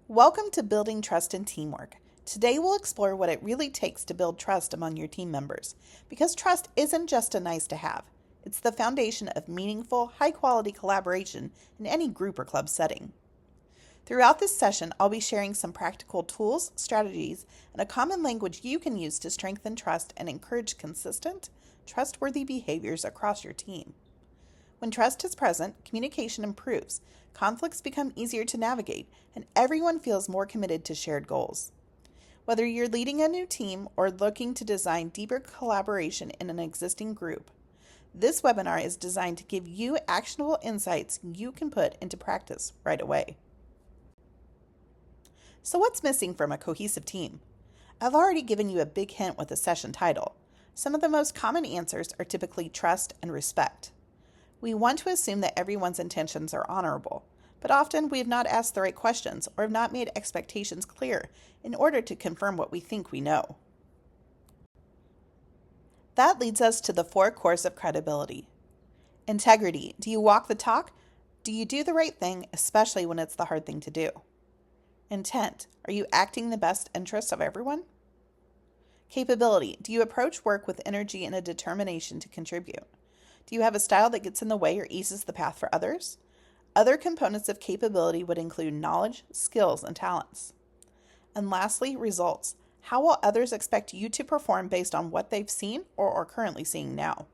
Welcome to Building Trust and Teamwork. Today we'll explore what it really takes to build trust among your team members, because trust isn't just a nice to have. It's the foundation of meaningful, high-quality collaboration in any group or club setting. Throughout this session, I'll be sharing some practical tools, strategies, and a common language you can use to strengthen trust and encourage consistent, trustworthy behaviors across your team. When trust is present, communication improves, conflicts become easier to navigate, and everyone feels more committed to shared goals. Whether you're leading a new team or looking to design deeper collaboration in an existing group, this webinar is designed to give you actionable insights you can put into practice right away. So what's missing from a cohesive team? I've already given you a big hint with the session title. Some of the most common answers are typically trust and respect. We want to assume that everyone's intentions are honorable, but often we have not asked the right questions or have not made expectations clear in order to confirm what we think we know. That leads us to the 4 cores of credibility. Integrity. Do you walk the talk? Do you do the right thing, especially when it's the hard thing to do? Intent. Are you acting in the best interests of everyone? Capability. Do you approach work with energy and a determination to contribute? Do you have a style that gets in the way or eases the path for others? Other components of capability would include knowledge, skills, and talents. And lastly, results. How will others expect you to perform based on what they've seen or are currently seeing now?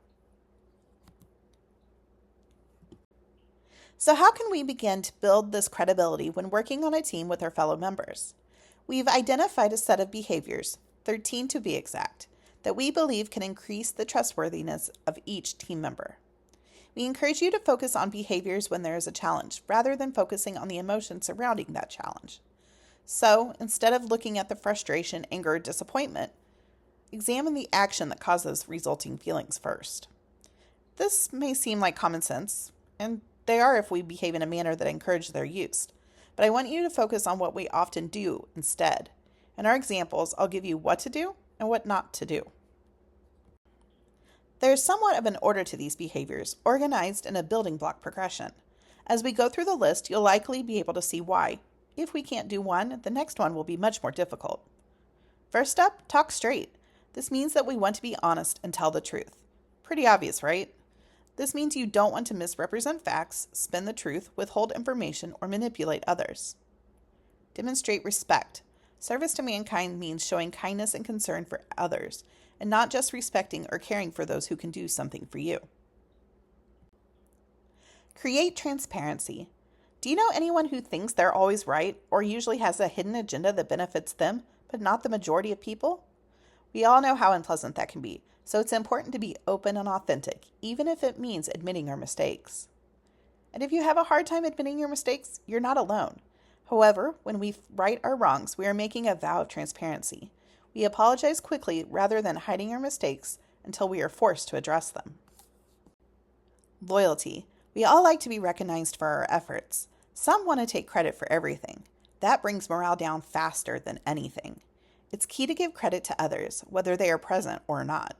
So how can we begin to build this credibility when working on a team with our fellow members? We've identified a set of behaviors, 13 to be exact, that we believe can increase the trustworthiness of each team member. We encourage you to focus on behaviors when there is a challenge, rather than focusing on the emotions surrounding that challenge. So, instead of looking at the frustration, anger, or disappointment, examine the action that causes resulting feelings first. This may seem like common sense, and they are if we behave in a manner that encourages their use, but I want you to focus on what we often do instead. In our examples, I'll give you what to do and what not to do. There is somewhat of an order to these behaviors, organized in a building block progression. As we go through the list, you'll likely be able to see why. If we can't do one, the next one will be much more difficult. First up, talk straight. This means that we want to be honest and tell the truth. Pretty obvious, right? This means you don't want to misrepresent facts, spin the truth, withhold information, or manipulate others. Demonstrate respect. Service to mankind means showing kindness and concern for others, and not just respecting or caring for those who can do something for you. Create transparency. Do you know anyone who thinks they're always right or usually has a hidden agenda that benefits them, but not the majority of people? We all know how unpleasant that can be, so it's important to be open and authentic, even if it means admitting our mistakes. And if you have a hard time admitting your mistakes, you're not alone. However, when we right our wrongs, we are making a vow of transparency. We apologize quickly rather than hiding our mistakes until we are forced to address them. Loyalty. We all like to be recognized for our efforts. Some want to take credit for everything. That brings morale down faster than anything. It's key to give credit to others, whether they are present or not.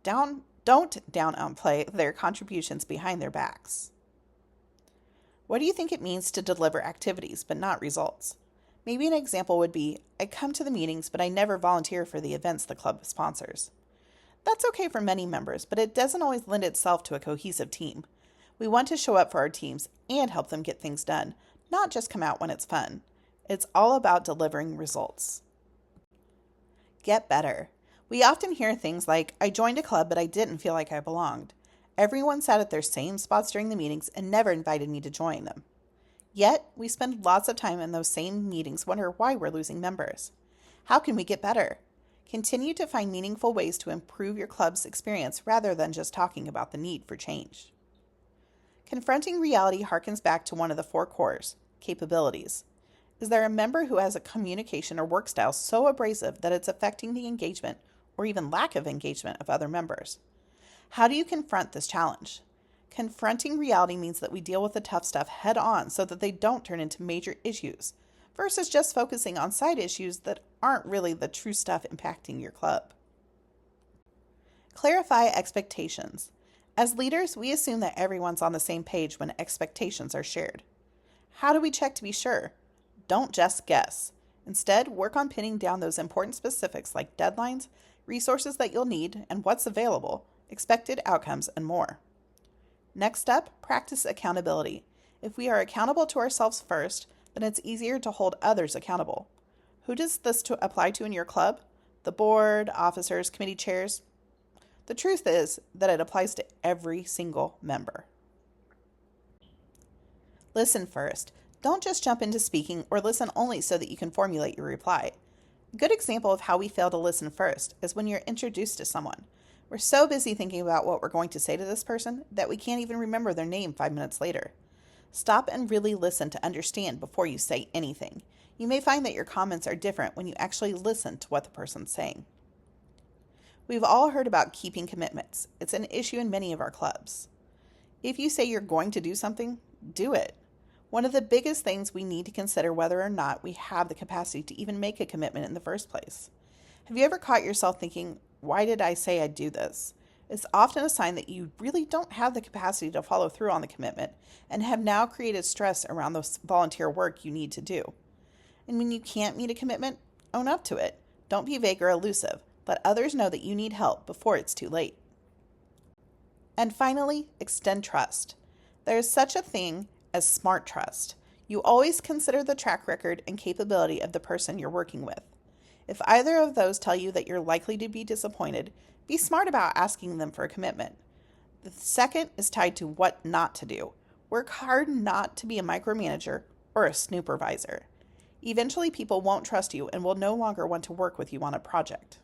Don't downplay their contributions behind their backs. What do you think it means to deliver activities but not results? Maybe an example would be, I come to the meetings but I never volunteer for the events the club sponsors. That's okay for many members, but it doesn't always lend itself to a cohesive team. We want to show up for our teams and help them get things done, not just come out when it's fun. It's all about delivering results. Get better. We often hear things like, I joined a club but I didn't feel like I belonged. Everyone sat at their same spots during the meetings and never invited me to join them. Yet, we spend lots of time in those same meetings wondering why we're losing members. How can we get better? Continue to find meaningful ways to improve your club's experience rather than just talking about the need for change. Confronting reality harkens back to one of the 4 cores, capabilities. Is there a member who has a communication or work style so abrasive that it's affecting the engagement or even lack of engagement of other members? How do you confront this challenge? Confronting reality means that we deal with the tough stuff head on so that they don't turn into major issues, versus just focusing on side issues that aren't really the true stuff impacting your club. Clarify expectations. As leaders, we assume that everyone's on the same page when expectations are shared. How do we check to be sure? Don't just guess. Instead, work on pinning down those important specifics like deadlines, resources that you'll need, and what's available, expected outcomes, and more. Next up, practice accountability. If we are accountable to ourselves first, then it's easier to hold others accountable. Who does this apply to in your club? The board, officers, committee chairs? The truth is that it applies to every single member. Listen first. Don't just jump into speaking or listen only so that you can formulate your reply. A good example of how we fail to listen first is when you're introduced to someone. We're so busy thinking about what we're going to say to this person that we can't even remember their name 5 minutes later. Stop and really listen to understand before you say anything. You may find that your comments are different when you actually listen to what the person's saying. We've all heard about keeping commitments. It's an issue in many of our clubs. If you say you're going to do something, do it. One of the biggest things we need to consider whether or not we have the capacity to even make a commitment in the first place. Have you ever caught yourself thinking, why did I say I'd do this? It's often a sign that you really don't have the capacity to follow through on the commitment and have now created stress around the volunteer work you need to do. And when you can't meet a commitment, own up to it. Don't be vague or elusive. Let others know that you need help before it's too late. And finally, extend trust. There is such a thing as smart trust. You always consider the track record and capability of the person you're working with. If either of those tell you that you're likely to be disappointed, be smart about asking them for a commitment. The second is tied to what not to do. Work hard not to be a micromanager or a snoopervisor. Eventually, people won't trust you and will no longer want to work with you on a project.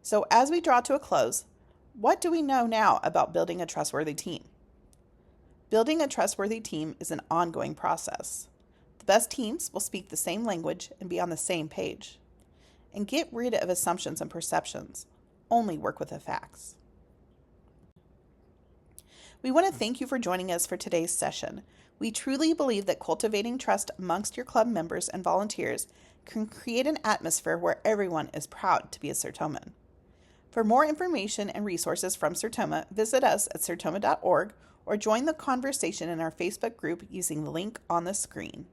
So as we draw to a close, what do we know now about building a trustworthy team? Building a trustworthy team is an ongoing process. The best teams will speak the same language and be on the same page. And get rid of assumptions and perceptions. Only work with the facts. We want to thank you for joining us for today's session. We truly believe that cultivating trust amongst your club members and volunteers can create an atmosphere where everyone is proud to be a Sertoman. For more information and resources from Sertoma, visit us at sertoma.org or join the conversation in our Facebook group using the link on the screen.